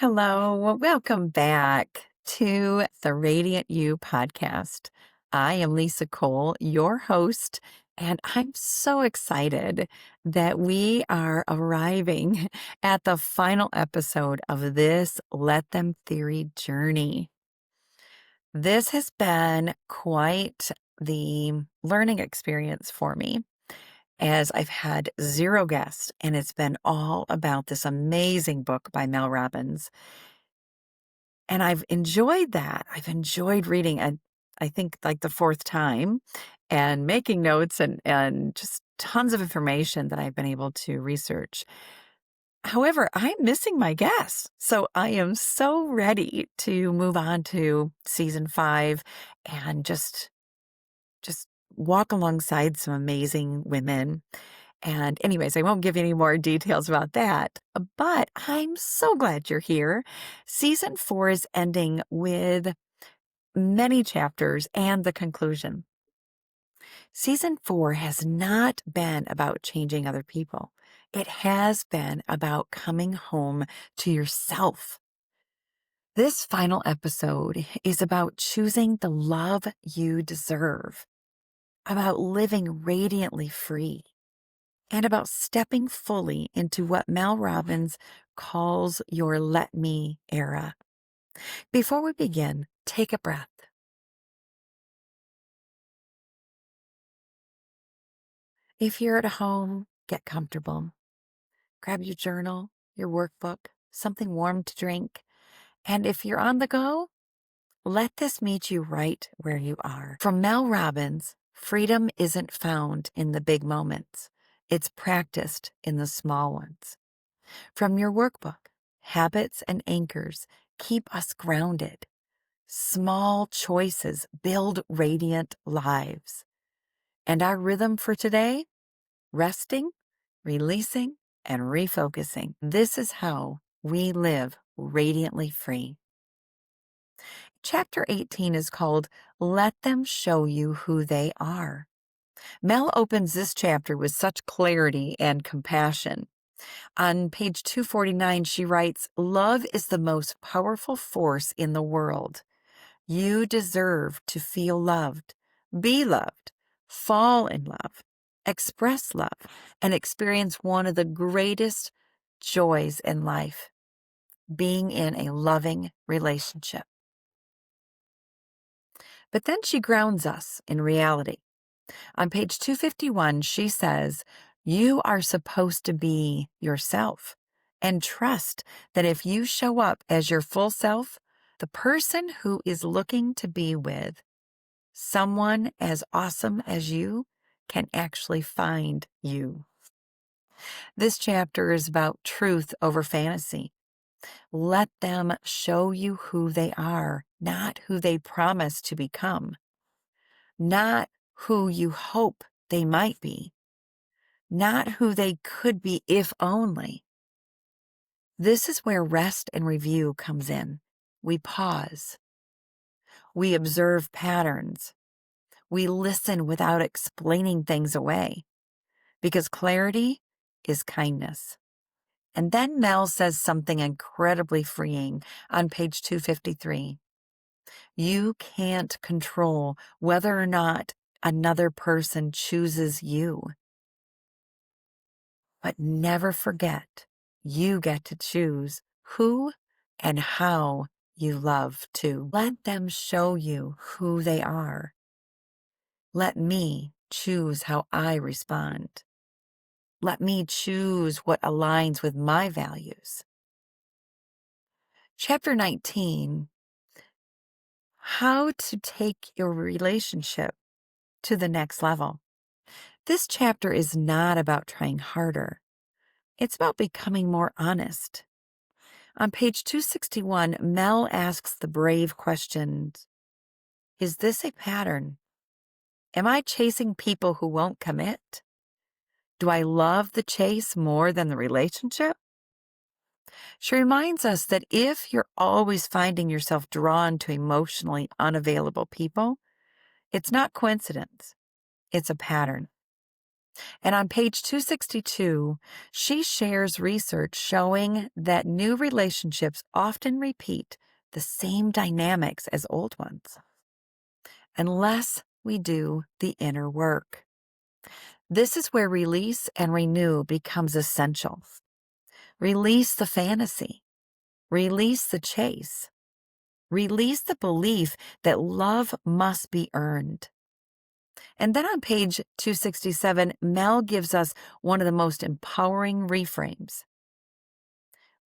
Hello, well, welcome back to the Radiant You podcast. I am Lisa Cole, your host, and I'm so excited that we are arriving at the final episode of this Let Them Theory journey. This has been quite the learning experience for me as I've had zero guests, and it's been all about this amazing book by Mel Robbins. And I've enjoyed that. I've enjoyed reading, and I think like the fourth time and making notes and just tons of information that I've been able to research. However, I'm missing my guests. So I am so ready to move on to season 5 and just walk alongside some amazing women. And anyways, I won't give you any more details about that, but I'm so glad you're here. Season 4 is ending with many chapters and the conclusion. Season 4 has not been about changing other people. It has been about coming home to yourself. This final episode is about choosing the love you deserve, about living radiantly free, and about stepping fully into what Mel Robbins calls your let me era. Before we begin, take a breath. If you're at home, get comfortable. Grab your journal, your workbook, something warm to drink. And if you're on the go, let this meet you right where you are. From Mel Robbins, freedom isn't found in the big moments. It's practiced in the small ones. From your workbook, habits and anchors keep us grounded. Small choices build radiant lives. And our rhythm for today? Resting, releasing, and refocusing. This is how we live radiantly free. Chapter 18 is called Let Them Show You Who They Are. Mel opens this chapter with such clarity and compassion. On page 249, she writes, "Love is the most powerful force in the world. You deserve to feel loved, be loved, fall in love, express love, and experience one of the greatest joys in life, being in a loving relationship." But then she grounds us in reality. On page 251, she says, "You are supposed to be yourself and trust that if you show up as your full self, the person who is looking to be with someone as awesome as you can actually find you." This chapter is about truth over fantasy. Let them show you who they are, not who they promise to become, not who you hope they might be, not who they could be if only. This is where rest and review comes in. We pause. We observe patterns. We listen without explaining things away, because clarity is kindness. And then Mel says something incredibly freeing on page 253. You can't control whether or not another person chooses you. But never forget, you get to choose who and how you love too. Let them show you who they are. Let me choose how I respond. Let me choose what aligns with my values. Chapter 19, how to take your relationship to the next level. This chapter is not about trying harder. It's about becoming more honest. On page 261, Mel asks the brave question, is this a pattern? Am I chasing people who won't commit? Do I love the chase more than the relationship? She reminds us that if you're always finding yourself drawn to emotionally unavailable people, it's not coincidence. It's a pattern. And on page 262, she shares research showing that new relationships often repeat the same dynamics as old ones, unless we do the inner work. This is where release and renew becomes essential. Release the fantasy. Release the chase. Release the belief that love must be earned. And then on page 267, Mel gives us one of the most empowering reframes.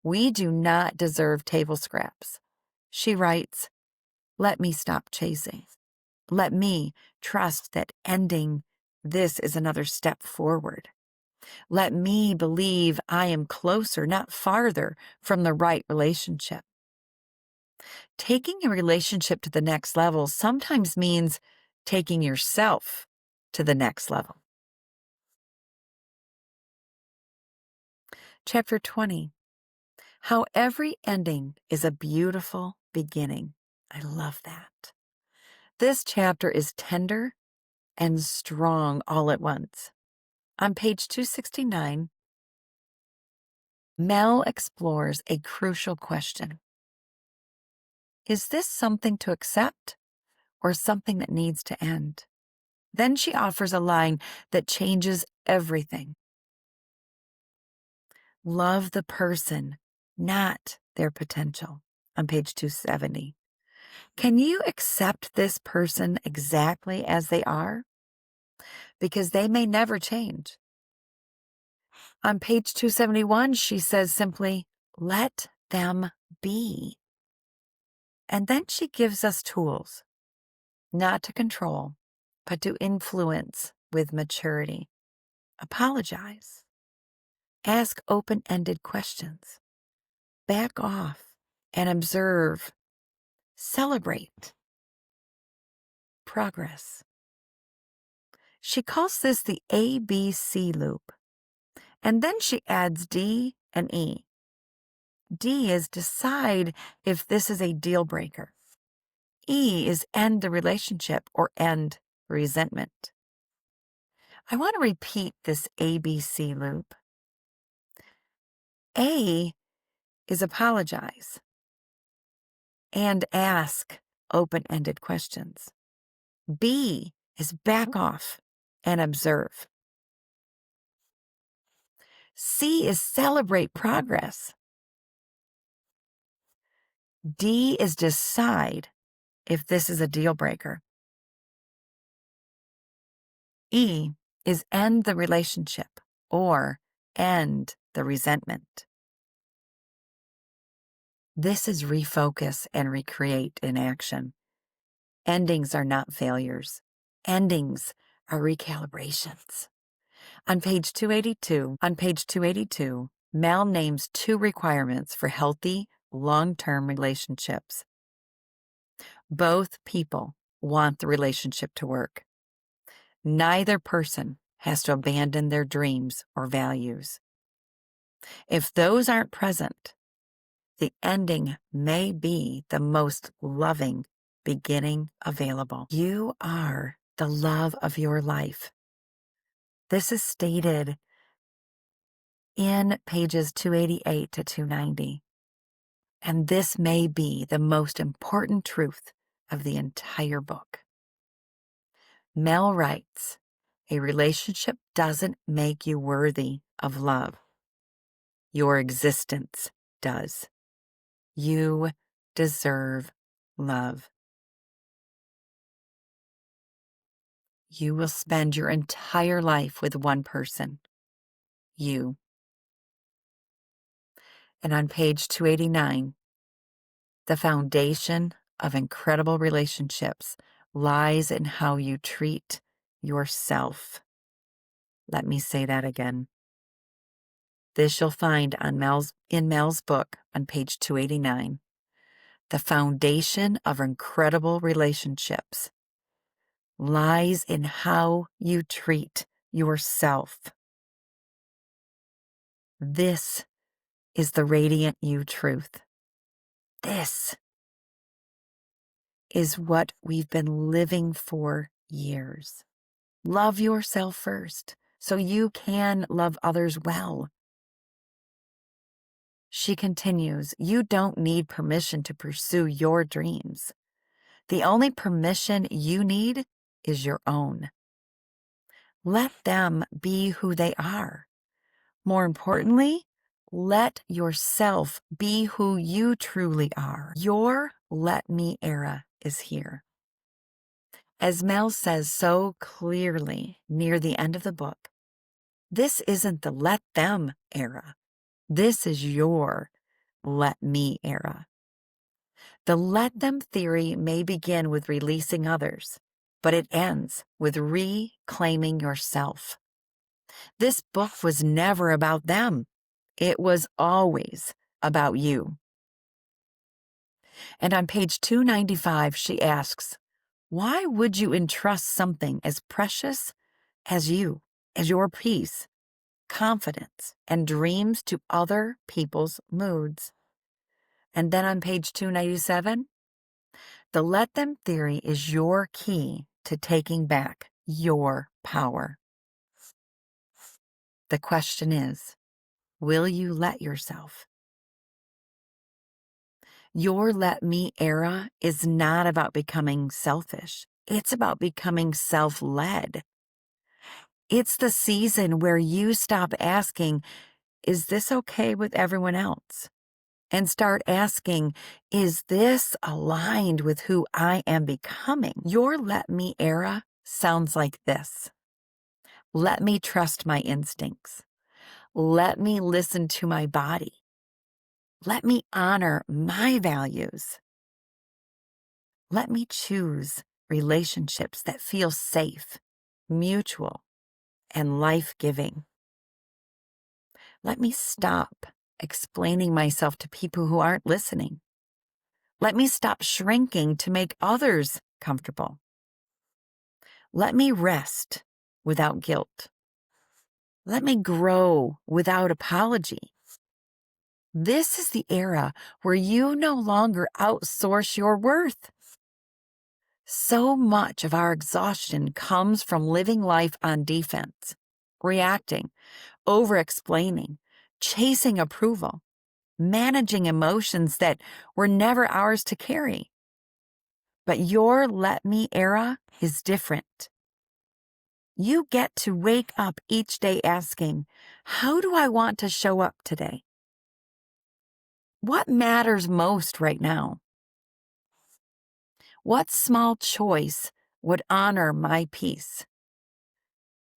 We do not deserve table scraps. She writes, let me stop chasing. Let me trust that ending this is another step forward. Let me believe I am closer, not farther, from the right relationship. Taking a relationship to the next level sometimes means taking yourself to the next level. Chapter 20, how every ending is a beautiful beginning. I love that. This chapter is tender and strong all at once. On page 269, Mel explores a crucial question. Is this something to accept or something that needs to end? Then she offers a line that changes everything. Love the person, not their potential. On page 270. Can you accept this person exactly as they are? Because they may never change. On page 271, she says simply, let them be. And then she gives us tools, not to control, but to influence with maturity. Apologize. Ask open-ended questions. Back off and observe. Celebrate progress. She calls this the ABC loop. And then she adds D and E. D is decide if this is a deal breaker. E is end the relationship or end resentment. I want to repeat this ABC loop. A is apologize and ask open-ended questions. B is back off and observe. C is celebrate progress. D is decide if this is a deal breaker. E is end the relationship or end the resentment. This is refocus and recreate in action. Endings are not failures. Endings are recalibrations. On page 282, Mel names 2 requirements for healthy, long-term relationships. Both people want the relationship to work. Neither person has to abandon their dreams or values. If those aren't present, the ending may be the most loving beginning available. You are the love of your life. This is stated in pages 288 to 290. And this may be the most important truth of the entire book. Mel writes, a relationship doesn't make you worthy of love. Your existence does. You deserve love. You will spend your entire life with one person, you. And on page 289, the foundation of incredible relationships lies in how you treat yourself. Let me say that again. This you'll find in Mel's book on page 289. The foundation of incredible relationships lies in how you treat yourself. This is the radiant you truth. This is what we've been living for years. Love yourself first so you can love others well. She continues, you don't need permission to pursue your dreams. The only permission you need is your own. Let them be who they are. More importantly, let yourself be who you truly are. Your let me era is here. As Mel says so clearly near the end of the book, this isn't the let them era. This is your let me era. The let them theory may begin with releasing others, but it ends with reclaiming yourself. This book was never about them. It was always about you. And on page 295, she asks, why would you entrust something as precious as you, as your peace, confidence, and dreams to other people's moods? And then on page 297, the let them theory is your key to taking back your power. The question is, will you let yourself? Your let me era is not about becoming selfish. It's about becoming self-led. It's the season where you stop asking, is this okay with everyone else? And start asking, is this aligned with who I am becoming? Your let me era sounds like this. Let me trust my instincts. Let me listen to my body. Let me honor my values. Let me choose relationships that feel safe, mutual, and life-giving. Let me stop explaining myself to people who aren't listening. Let me stop shrinking to make others comfortable. Let me rest without guilt. Let me grow without apology. This is the era where you no longer outsource your worth. So much of our exhaustion comes from living life on defense, reacting, over-explaining, chasing approval, managing emotions that were never ours to carry. But your let me era is different. You get to wake up each day asking, how do I want to show up today? What matters most right now? What small choice would honor my peace?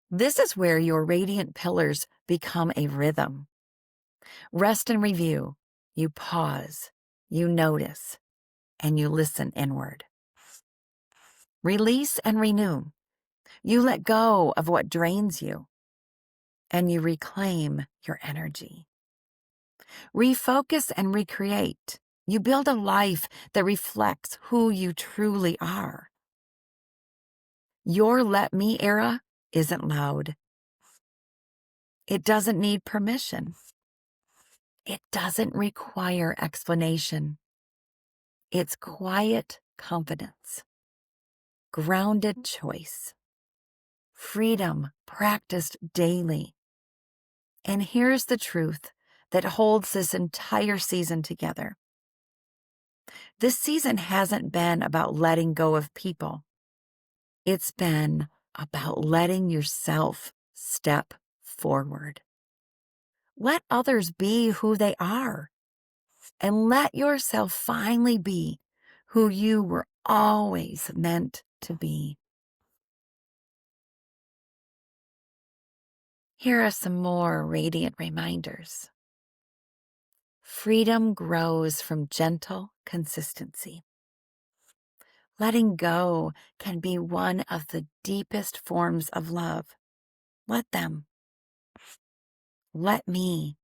This is where your radiant pillars become a rhythm. Rest and review. You pause, you notice, and you listen inward. Release and renew. You let go of what drains you, and you reclaim your energy. Refocus and recreate. You build a life that reflects who you truly are. Your let me era isn't loud. It doesn't need permission. It doesn't require explanation. It's quiet confidence, grounded choice, freedom practiced daily. And here's the truth that holds this entire season together. This season hasn't been about letting go of people. It's been about letting yourself step forward. Let others be who they are, and let yourself finally be who you were always meant to be. Here are some more radiant reminders. Freedom grows from gentle consistency. Letting go can be one of the deepest forms of love. Let them. Let me.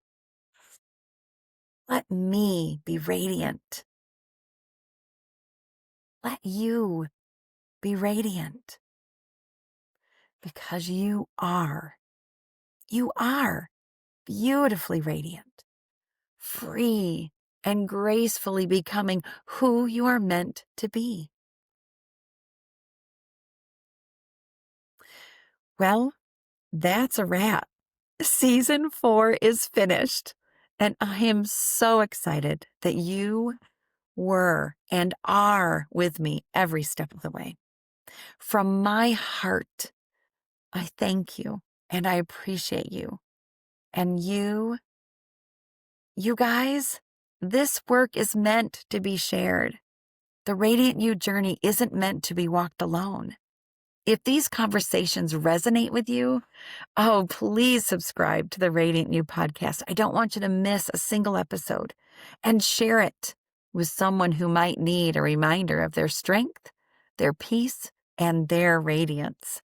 Let me be radiant. Let you be radiant. Because you are beautifully radiant, free, and gracefully becoming who you are meant to be. Well, That's a wrap. Season 4 is finished, and I am so excited that you were and are with me every step of the way. From my heart, I thank you and I appreciate you. And you guys, this work is meant to be shared. The Radiant You journey isn't meant to be walked alone. If these conversations resonate with you, oh, please subscribe to the Radiant You podcast. I don't want you to miss a single episode, and share it with someone who might need a reminder of their strength, their peace, and their radiance.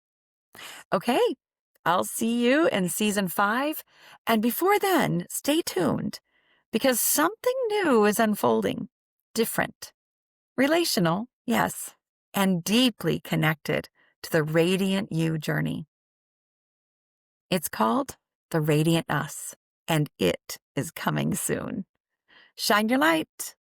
Okay, I'll see you in season 5. And before then, stay tuned because something new is unfolding, different, relational, yes, and deeply connected to the Radiant You journey. It's called The Radiant Us, and it is coming soon. Shine your light.